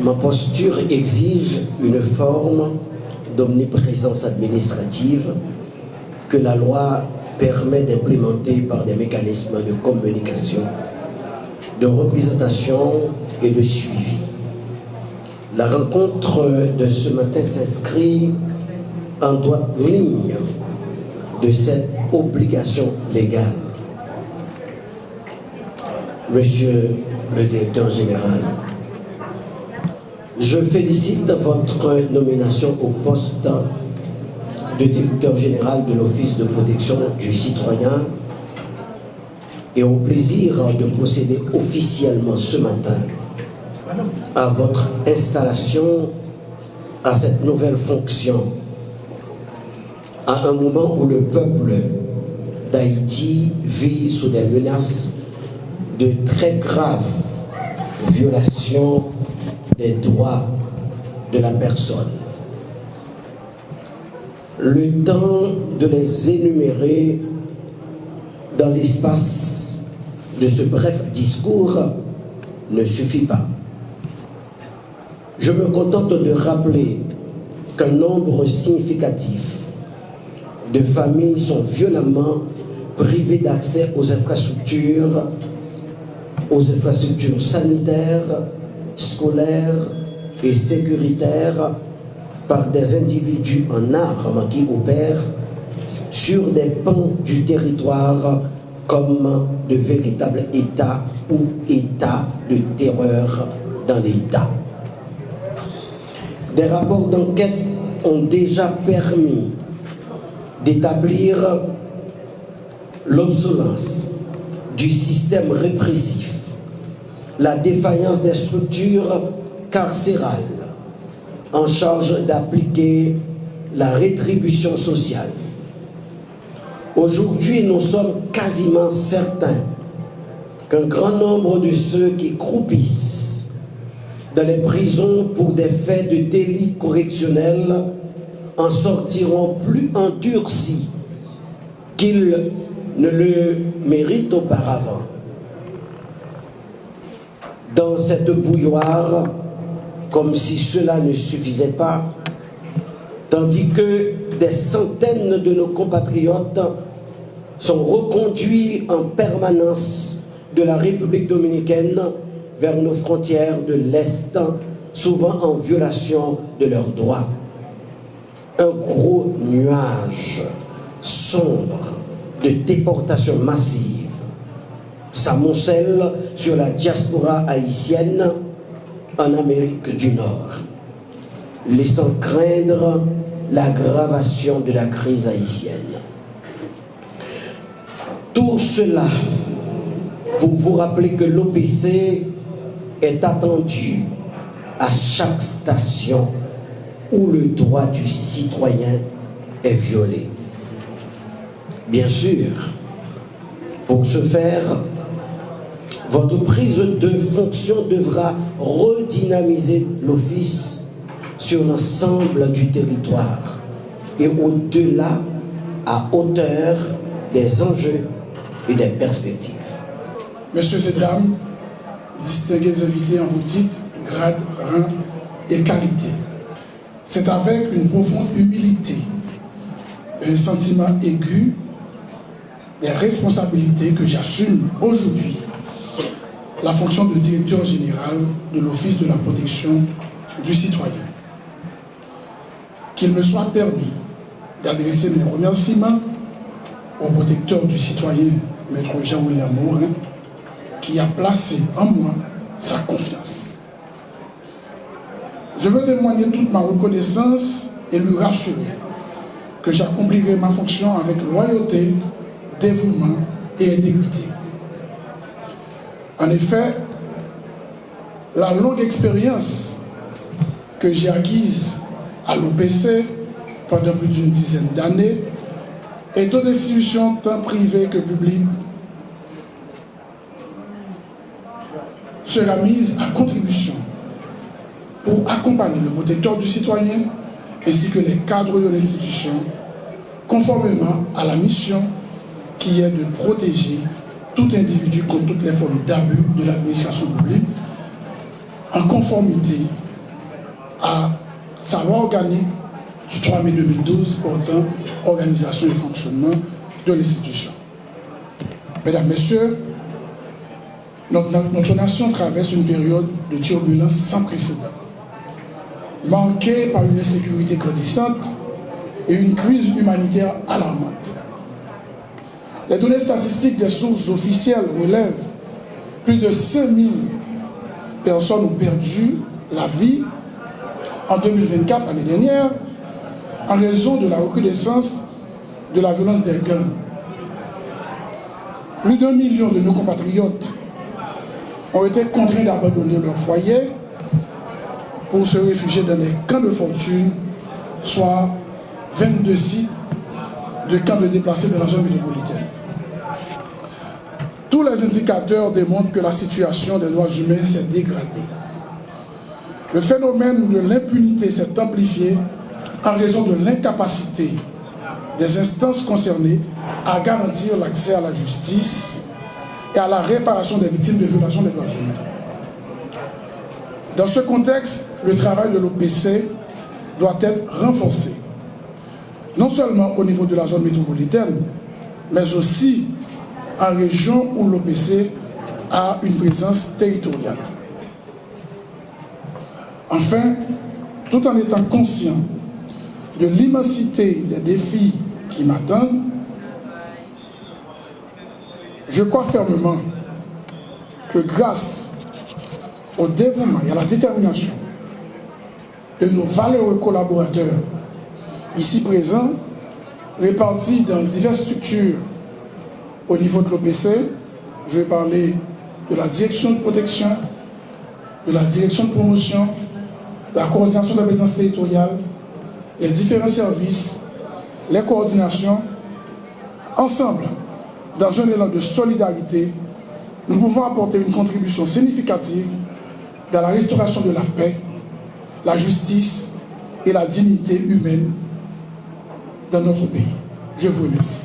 Ma posture exige une forme d'omniprésence administrative que la loi permet d'implémenter par des mécanismes de communication, de représentation et de suivi. La rencontre de ce matin s'inscrit en droite ligne de cette obligation légale. Monsieur le directeur général, je félicite votre nomination au poste de directeur général de l'Office de protection du citoyen et au plaisir de procéder officiellement ce matin à votre installation à cette nouvelle fonction, à un moment où le peuple d'Haïti vit sous des menaces de très graves violations des droits de la personne. Le temps de les énumérer dans l'espace de ce bref discours ne suffit pas. Je me contente de rappeler qu'un nombre significatif de familles sont violemment privées d'accès aux infrastructures sanitaires, scolaires et sécuritaires par des individus en armes qui opèrent sur des pans du territoire comme de véritables États ou États de terreur dans l'État. Des rapports d'enquête ont déjà permis d'établir l'obsolescence du système répressif, la défaillance des structures carcérales en charge d'appliquer la rétribution sociale. Aujourd'hui, nous sommes quasiment certains qu'un grand nombre de ceux qui croupissent dans les prisons pour des faits de délits correctionnels en sortiront plus endurcis qu'ils ne le méritent auparavant. Dans cette bouilloire, comme si cela ne suffisait pas, tandis que des centaines de nos compatriotes sont reconduits en permanence de la République dominicaine vers nos frontières de l'Est, souvent en violation de leurs droits. Un gros nuage sombre de déportation massive s'amoncelle sur la diaspora haïtienne en Amérique du Nord, laissant craindre l'aggravation de la crise haïtienne. Tout cela pour vous rappeler que l'OPC est attendu à chaque station où le droit du citoyen est violé. Bien sûr, pour ce faire, votre prise de fonction devra redynamiser l'office sur l'ensemble du territoire et au-delà, à hauteur des enjeux et des perspectives. Messieurs et dames, distingués invités en vos titres, grades, rangs et qualités, c'est avec une profonde humilité et un sentiment aigu des responsabilités que j'assume aujourd'hui la fonction de directeur général de l'Office de la protection du citoyen. Qu'il me soit permis d'adresser mes remerciements au protecteur du citoyen, Maître Jean-William Morin, qui a placé en moi sa confiance. Je veux témoigner toute ma reconnaissance et lui rassurer que j'accomplirai ma fonction avec loyauté, dévouement et intégrité. En effet, la longue expérience que j'ai acquise à l'OPC pendant plus d'une dizaine d'années et d'autres institutions tant privées que publiques sera mise à contribution pour accompagner le protecteur du citoyen ainsi que les cadres de l'institution conformément à la mission qui est de protéger tout individu contre toutes les formes d'abus de l'administration publique en conformité à sa loi organique du 3 mai 2012 portant organisation et fonctionnement de l'institution. Mesdames, Messieurs, notre nation traverse une période de turbulence sans précédent, marquée par une insécurité grandissante et une crise humanitaire alarmante. Les données statistiques des sources officielles relèvent plus de 5000 personnes ont perdu la vie en 2024, l'année dernière, en raison de la recrudescence de la violence des gangs. Plus d'1 million de nos compatriotes ont été contraints d'abandonner leur foyer pour se réfugier dans des camps de fortune, soit 22 sites de camps de déplacés dans la zone métropolitaine. Tous les indicateurs démontrent que la situation des droits humains s'est dégradée. Le phénomène de l'impunité s'est amplifié en raison de l'incapacité des instances concernées à garantir l'accès à la justice et à la réparation des victimes de violations des droits humains. Dans ce contexte, le travail de l'OPC doit être renforcé, non seulement au niveau de la zone métropolitaine, mais aussi en région où l'OPC a une présence territoriale. Enfin, tout en étant conscient de l'immensité des défis qui m'attendent, je crois fermement que grâce au dévouement et à la détermination de nos valeureux collaborateurs ici présents, répartis dans diverses structures au niveau de l'OPC, je vais parler de la direction de protection, de la direction de promotion, la coordination de la présence territoriale, les différents services, les coordinations. Ensemble, dans un élan de solidarité, nous pouvons apporter une contribution significative dans la restauration de la paix, la justice et la dignité humaine dans notre pays. Je vous remercie.